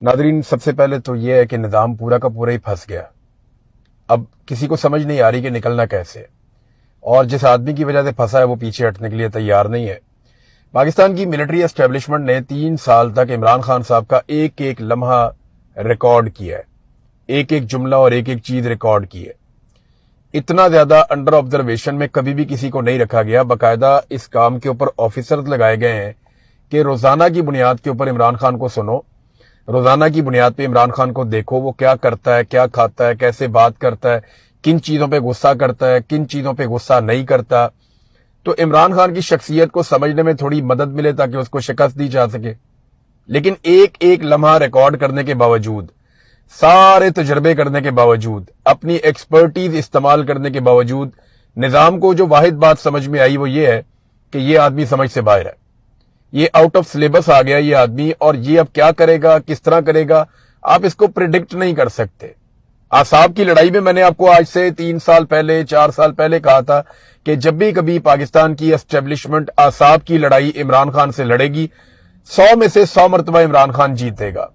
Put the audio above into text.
ناظرین، سب سے پہلے تو یہ ہے کہ نظام پورا کا پورا ہی پھنس گیا۔ اب کسی کو سمجھ نہیں آ رہی کہ نکلنا کیسے، اور جس آدمی کی وجہ سے پھنسا ہے وہ پیچھے ہٹنے کے لیے تیار نہیں ہے۔ پاکستان کی ملٹری اسٹیبلشمنٹ نے 3 سال تک عمران خان صاحب کا ایک ایک لمحہ ریکارڈ کیا ہے، ایک ایک جملہ اور ایک ایک چیز ریکارڈ کی ہے۔ اتنا زیادہ انڈر آبزرویشن میں کبھی بھی کسی کو نہیں رکھا گیا۔ باقاعدہ اس کام کے اوپر آفیسرز لگائے گئے ہیں کہ روزانہ کی بنیاد کے اوپر عمران خان کو سنو، روزانہ کی بنیاد پہ عمران خان کو دیکھو، وہ کیا کرتا ہے، کیا کھاتا ہے، کیسے بات کرتا ہے، کن چیزوں پہ غصہ کرتا ہے، کن چیزوں پہ غصہ نہیں کرتا، تو عمران خان کی شخصیت کو سمجھنے میں تھوڑی مدد ملے تاکہ اس کو شکست دی جا سکے۔ لیکن ایک ایک لمحہ ریکارڈ کرنے کے باوجود، سارے تجربے کرنے کے باوجود، اپنی ایکسپرٹیز استعمال کرنے کے باوجود، نظام کو جو واحد بات سمجھ میں آئی وہ یہ ہے کہ یہ آدمی سمجھ سے باہر ہے، یہ آؤٹ آف سلیبس آ گیا یہ آدمی، اور یہ اب کیا کرے گا، کس طرح کرے گا، آپ اس کو پریڈکٹ نہیں کر سکتے۔ اعصاب کی لڑائی میں نے آپ کو آج سے 3 سال پہلے 4 سال پہلے کہا تھا کہ جب بھی کبھی پاکستان کی اسٹیبلشمنٹ اعصاب کی لڑائی عمران خان سے لڑے گی، 100 میں سے 100 مرتبہ عمران خان جیتے گا۔